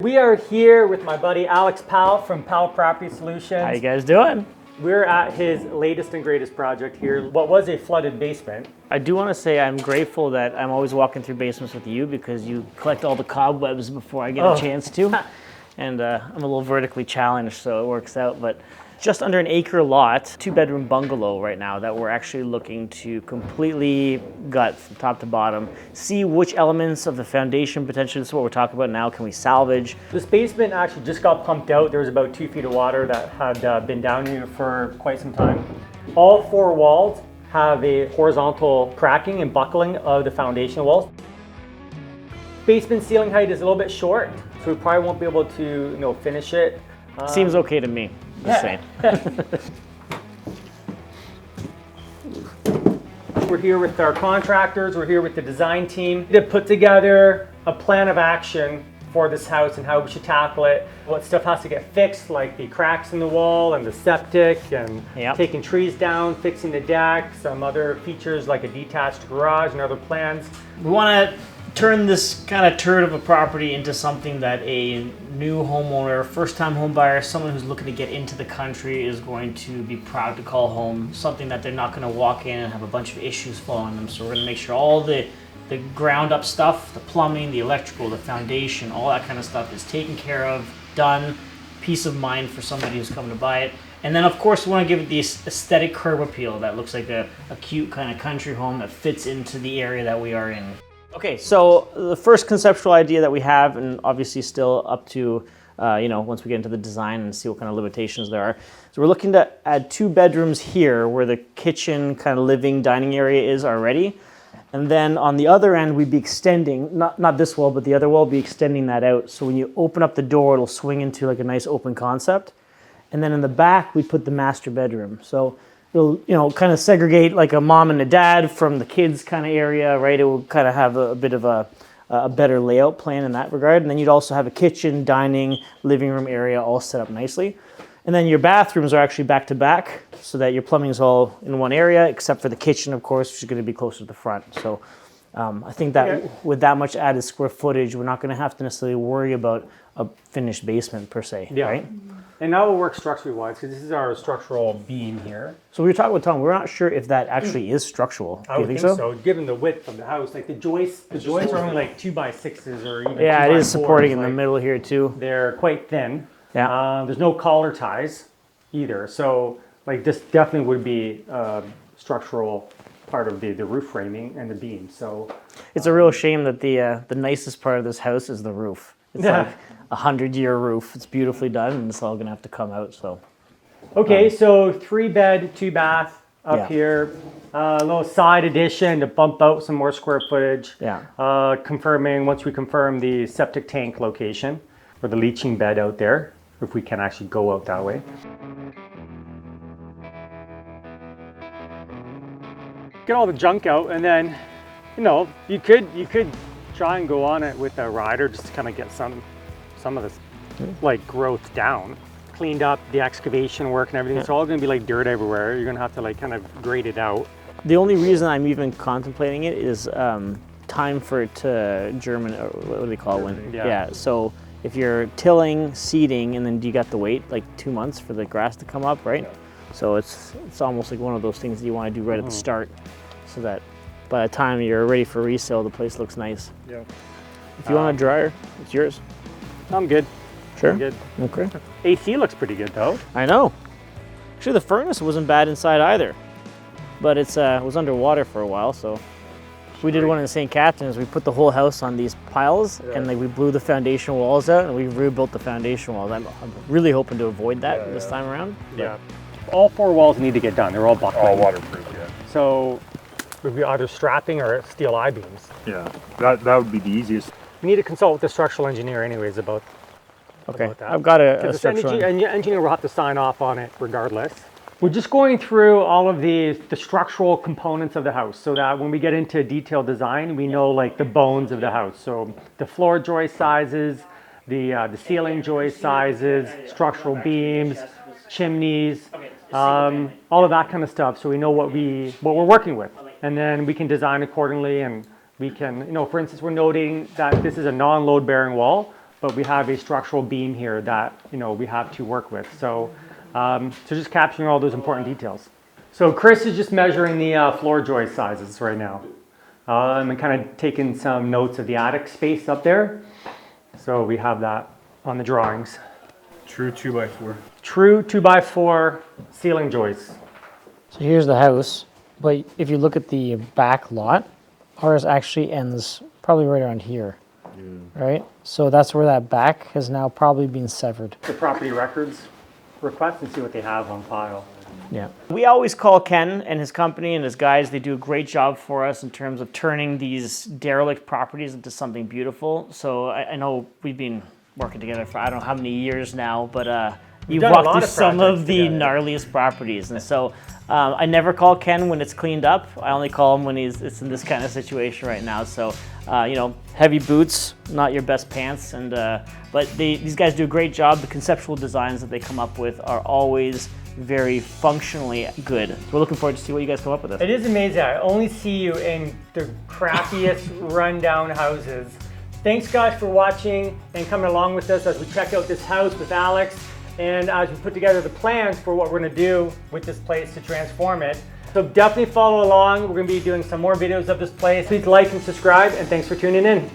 We are here with my buddy Alex Powell from Powell Property Solutions. How you guys doing? We're at his latest and greatest project here, what was a flooded basement. I do want to say I'm grateful that I'm always walking through basements with you because you collect all the cobwebs before I get a chance to. And I'm a little vertically challenged, so it works out. But just under an acre lot, 2-bedroom bungalow right now that we're actually looking to completely gut from top to bottom, see which elements of the foundation, potentially this is what we're talking about now, can we salvage. This basement actually just got pumped out. There was about 2 feet of water that had been down here for quite some time. All 4 walls have a horizontal cracking and buckling of the foundation walls. Basement ceiling height is a little bit short, so we probably won't be able to finish it. Seems okay to me. Just saying. We're here with our contractors, we're here with the design team to put together a plan of action for this house and how we should tackle it. What stuff has to get fixed, like the cracks in the wall and the septic, and taking trees down, fixing the deck, some other features like a detached garage and other plans. We want to turn this kind of turd of a property into something that a new homeowner, first-time home buyer, someone who's looking to get into the country is going to be proud to call home, something that they're not going to walk in and have a bunch of issues following them. So we're going to make sure all the ground up stuff, the plumbing, the electrical, the foundation, all that kind of stuff is taken care of, done, peace of mind for somebody who's coming to buy it. And then of course we want to give it the aesthetic curb appeal that looks like a cute kind of country home that fits into the area that we are in. Okay, so the first conceptual idea that we have, and obviously still up to, once we get into the design and see what kind of limitations there are. So we're looking to add 2 bedrooms here where the kitchen, kind of living, dining area is already. And then on the other end, we'd be extending, not this wall, but the other wall, be extending that out. So when you open up the door, it'll swing into like a nice open concept. And then in the back, we put the master bedroom. So it'll, kind of segregate like a mom and a dad from the kids kind of area, right? It will kind of have a bit of a better layout plan in that regard. And then you'd also have a kitchen, dining, living room area all set up nicely. And then your bathrooms are actually back to back so that your plumbing is all in one area, except for the kitchen, of course, which is going to be closer to the front. So I think that with that much added square footage, we're not going to have to necessarily worry about a finished basement per se, right? And now we'll work structurally wise because this is our structural beam here. So we were talking with Tom, we're not sure if that actually is structural. I would think so. Given the width of the house, like the joists are only like 2x6s or even 2x4s. It is supporting in the like, middle here too. They're quite thin. Yeah. There's no collar ties either. So like this definitely would be structural part of the roof framing and the beam. So it's a real shame that the nicest part of this house is the roof. It's like a 100-year roof. It's beautifully done, and it's all gonna have to come out. So okay, so 3-bed, 2-bath up here. A little side addition to bump out some more square footage. Once we confirm the septic tank location or the leaching bed out there, if we can actually go out that way. Get all the junk out, and then you could try and go on it with a rider just to kind of get some of this like growth down, cleaned up, the excavation work and everything. It's all going to be like dirt everywhere. You're going to have to like kind of grade it out. The only reason I'm even contemplating it is time for it to germinate, or what do they call it? So if you're tilling, seeding, and then you got to wait like 2 months for the grass to come up, right? So it's almost like one of those things that you want to do right at the start, so that by the time you're ready for resale, the place looks nice. If you want a dryer, it's yours. I'm good. Sure. I'm good. Okay. AC looks pretty good though. I know. Actually, the furnace wasn't bad inside either, but it was underwater for a while. So we did one in St. Catharines. We put the whole house on these piles, and like we blew the foundation walls out, and we rebuilt the foundation walls. I'm really hoping to avoid that this time around. All 4 walls need to get done. They're all buckling. All waterproof. So would be either strapping or steel I-beams. Yeah, that would be the easiest. We need to consult with the structural engineer anyways about that. I've got a structural engineer will have to sign off on it regardless. We're just going through all of the structural components of the house so that when we get into detailed design, we know like the bones of the house. So the floor joist sizes, the ceiling joist sizes, structural beams, chimneys, all of that kind of stuff. So we know what we're working with, and then we can design accordingly. And we can, for instance, we're noting that this is a non-load bearing wall. but we have a structural beam here that, we have to work with. So, so just capturing all those important details. So Chris is just measuring the floor joist sizes right now. And kind of taking some notes of the attic space up there. So we have that on the drawings. True 2x4. True 2x4 ceiling joists. So here's the house, but if you look at the back lot, ours actually ends probably right around here, right? So that's where that back has now probably been severed. The property records request and see what they have on file. Yeah. We always call Ken and his company and his guys. They do a great job for us in terms of turning these derelict properties into something beautiful. So I know we've been working together for I don't know how many years now, but you've walked through some of the gnarliest properties. And so I never call Ken when it's cleaned up. I only call him when it's in this kind of situation right now. So, heavy boots, not your best pants. And but these guys do a great job. The conceptual designs that they come up with are always very functionally good. So we're looking forward to see what you guys come up with. It is amazing. I only see you in the crappiest rundown houses. Thanks guys for watching and coming along with us as we check out this house with Alex and as we put together the plans for what we're going to do with this place to transform it. So definitely follow along. We're going to be doing some more videos of this place. Please like and subscribe, and thanks for tuning in.